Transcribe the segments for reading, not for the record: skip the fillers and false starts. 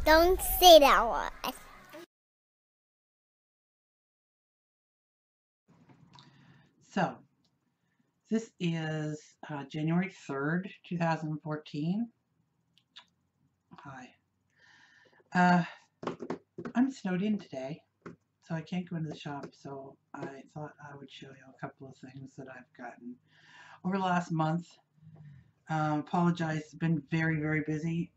Don't say that word. So, this is January 3rd, 2014. Hi. I'm snowed in today, so I can't go into the shop, so I thought I would show you a couple of things that I've gotten over the last month. Apologize, it's been very, very busy.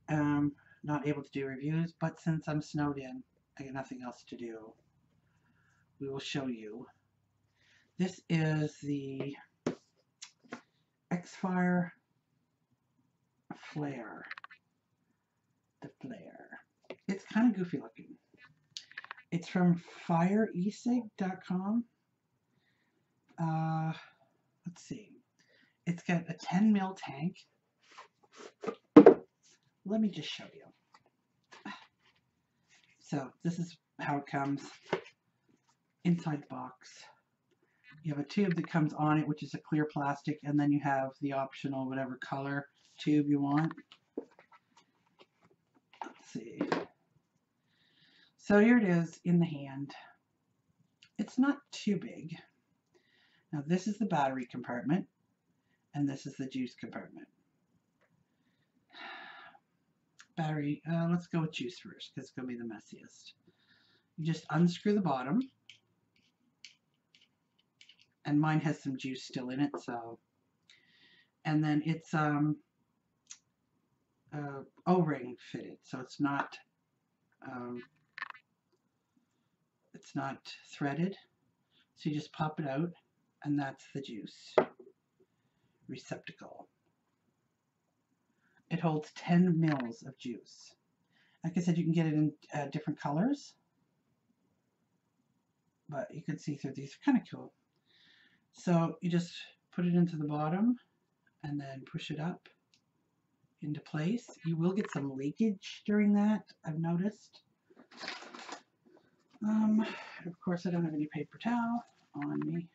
Not able to do reviews, but since I'm snowed in, I got nothing else to do. We will show you. This is the XFire Flare. The Flare. It's kind of goofy looking. It's from fireesig.com. Let's see. It's got a 10 mil tank. Let me just show you. So this is how it comes inside the box. You have a tube that comes on it, which is a clear plastic, and then you have the optional whatever color tube you want. Let's see. So here it is in the hand. It's not too big. Now this is the battery compartment, and this is the juice compartment. Battery, let's go with juice first, because it's going to be the messiest. You just unscrew the bottom, and mine has some juice still in it, so, and then it's O-ring fitted, so it's not threaded. So you just pop it out, and that's the juice receptacle. It holds 10 mils of juice. Like I said, you can get it in different colors, but you can see through these. They're kind of cool. So you just put it into the bottom and then push it up into place. You will get some leakage during that, I've noticed. Of course, I don't have any paper towel on me.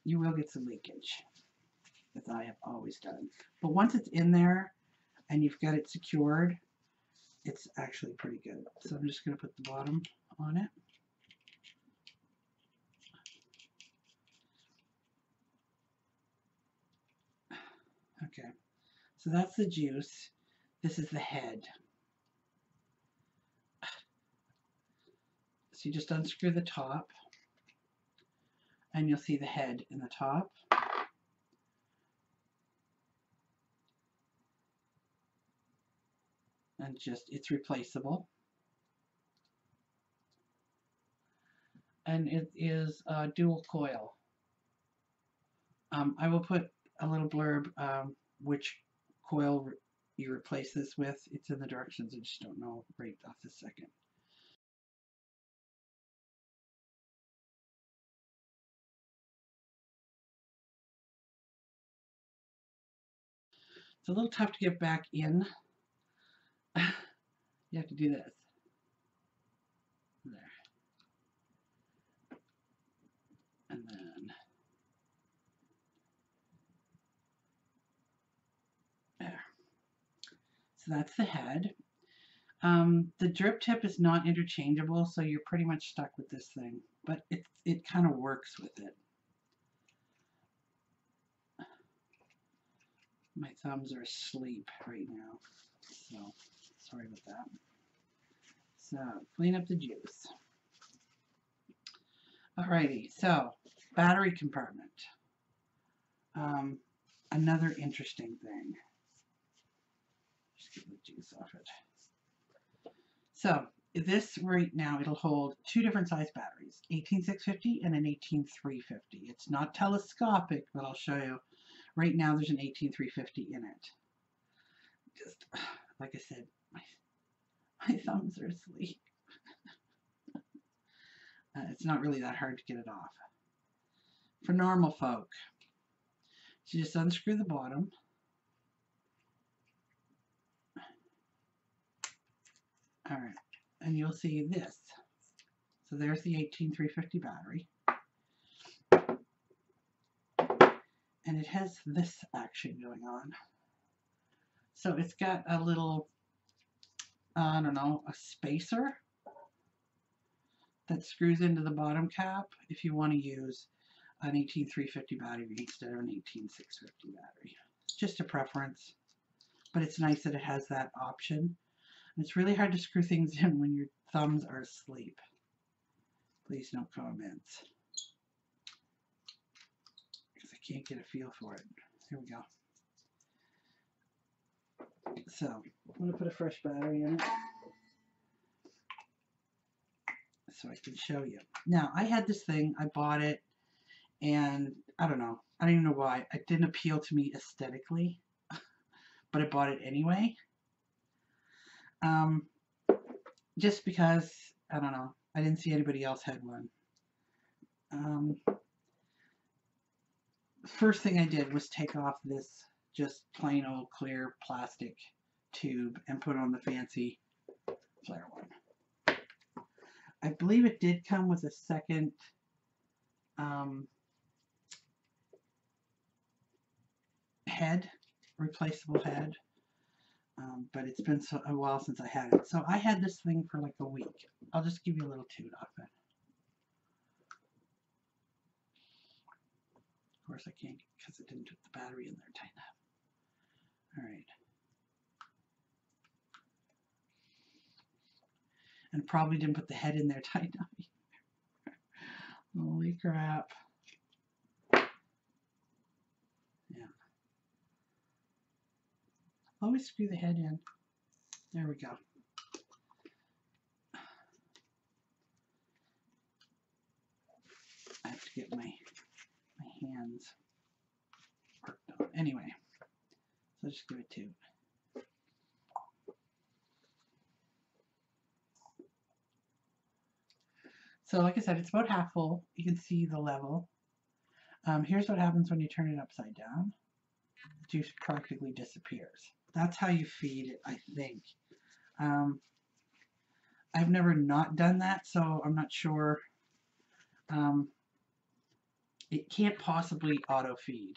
You will get some leakage, as I have always done. But once it's in there and you've got it secured, it's actually pretty good. So I'm just going to put the bottom on it. Okay, so that's the juice. This is the head. So you just unscrew the top, and you'll see the head in the top. And it's replaceable. And it is a dual coil. I will put a little blurb which coil you replace this with. It's in the directions, I just don't know right off this second. It's a little tough to get back in. You have to do this. There. And then there. So that's the head. The drip tip is not interchangeable, so you're pretty much stuck with this thing, but it kind of works with it. My thumbs are asleep right now, so sorry about that. So clean up the juice. Alrighty, so battery compartment. Another interesting thing. Just get the juice off it. So this right now, it'll hold two different size batteries, 18650 and an 18350. It's not telescopic, but I'll show you. Right now there's an 18350 in it. Just like I said, my thumbs are asleep. It's not really that hard to get it off. For normal folk, so you just unscrew the bottom. Alright, and you'll see this. So there's the 18350 battery. And it has this action going on. So it's got a little, I don't know, a spacer that screws into the bottom cap if you want to use an 18350 battery instead of an 18650 battery. It's just a preference, but it's nice that it has that option. And it's really hard to screw things in when your thumbs are asleep. Please no comments, because I can't get a feel for it. Here we go. So I'm going to put a fresh battery in it so I can show you. Now, I had this thing, I bought it, and I don't know, I don't even know why. It didn't appeal to me aesthetically, but I bought it anyway. Just because, I don't know, I didn't see anybody else had one. First thing I did was take off this just plain old clear plastic tube and put on the fancy flare one. I believe it did come with a second head, replaceable head, but it's been a while since I had it. So I had this thing for like a week. I'll just give you a little toot off it. Of course I can't because it didn't put the battery in there tight enough. All right. And probably didn't put the head in there tight enough either. Holy crap. Yeah. Always screw the head in. There we go. I have to get my hands worked on. Anyway, so just give it two. So like I said, it's about half full. You can see the level. Here's what happens when you turn it upside down. The juice practically disappears. That's how you feed it, I think. I've never not done that, so I'm not sure. It can't possibly auto feed,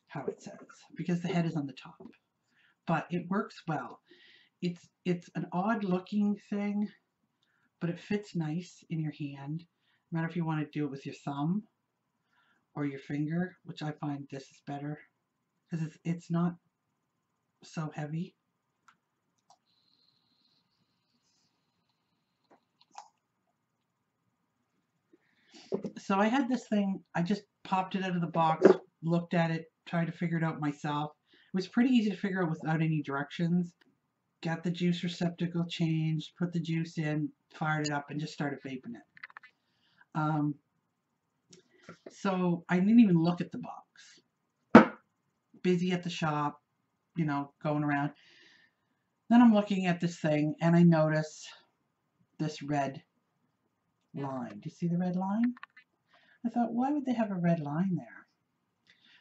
how it says, because the head is on the top. But it works well. It's an odd looking thing, but it fits nice in your hand. No matter if you want to do it with your thumb or your finger, which I find this is better because it's not so heavy. So I had this thing, I just popped it out of the box, looked at it, tried to figure it out myself. It was pretty easy to figure out without any directions. Got the juice receptacle changed, put the juice in, fired it up, and just started vaping it. So I didn't even look at the box. Busy at the shop, you know, going around. Then I'm looking at this thing, and I notice this red line. Do you see the red line? I thought, why would they have a red line there?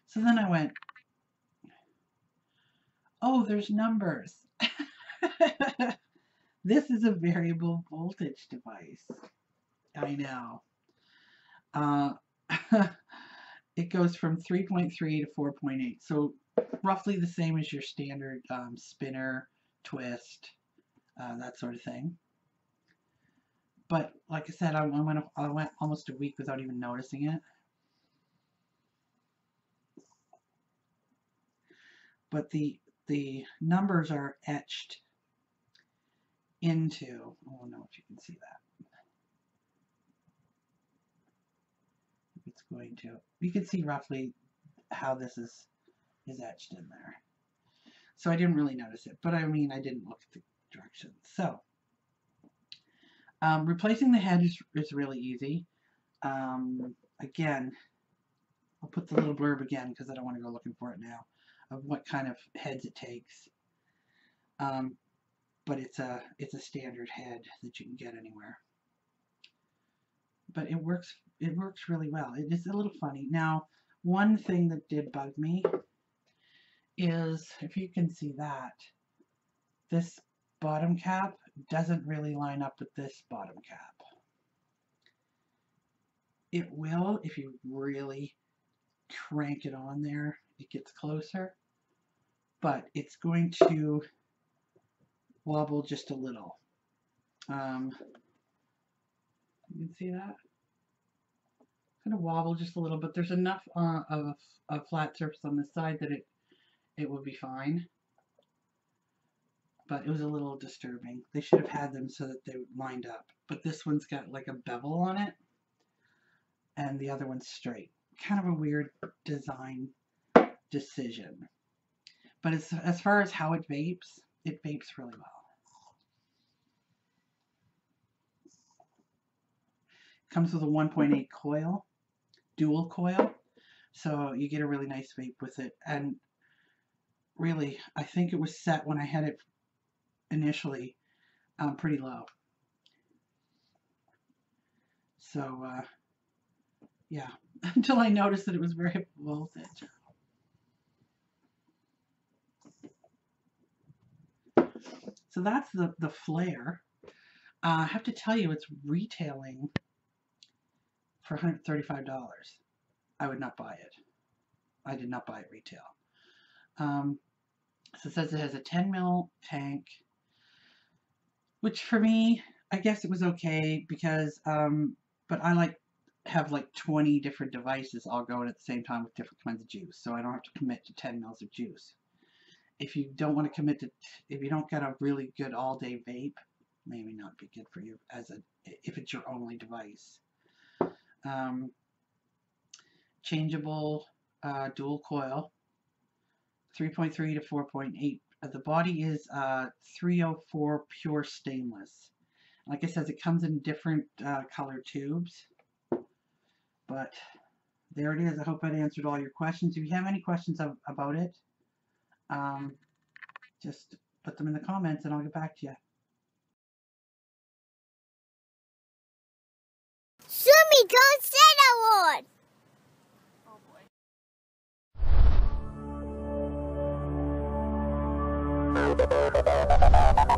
So then I went, oh, there's numbers. This is a variable voltage device. I know. It goes from 3.3 to 4.8. So roughly the same as your standard spinner, twist, that sort of thing. But like I said, I went almost a week without even noticing it. But the numbers are etched into, I don't know if you can see that. It's going to, you can see roughly how this is etched in there. So I didn't really notice it, but I mean, I didn't look at the directions. So replacing the head is really easy. Again, I'll put the little blurb again because I don't want to go looking for it now, of what kind of heads it takes. But it's a standard head that you can get anywhere. But it works really well. It is a little funny. Now, one thing that did bug me is, if you can see that, this bottom cap doesn't really line up with this bottom cap. It will if you really crank it on there. It gets closer. but it's going to wobble just a little. You can see that? It's going to wobble just a little, but there's enough of a flat surface on the side that it will be fine. But it was a little disturbing. They should have had them so that they lined up. But this one's got like a bevel on it, and the other one's straight. Kind of a weird design decision. But as far as how it vapes really well. Comes with a 1.8 coil, dual coil, so you get a really nice vape with it. And really, I think it was set when I had it initially pretty low. So yeah, until I noticed that it was very voltage. So that's the flare. I have to tell you, it's retailing for $135. I would not buy it. I did not buy it retail. So it says it has a 10 mil tank, which for me, I guess it was okay because, but I have like 20 different devices all going at the same time with different kinds of juice, so I don't have to commit to 10 mils of juice. If you don't want to commit to, if you don't get a really good all-day vape, maybe not be good for you if it's your only device. Changeable dual coil, 3.3 to 4.8. The body is 304 pure stainless. Like I said, it comes in different color tubes. But there it is. I hope that answered all your questions. If you have any questions about it, just put them in the comments and I'll get back to you. Shumi, don't say that word. Oh boy.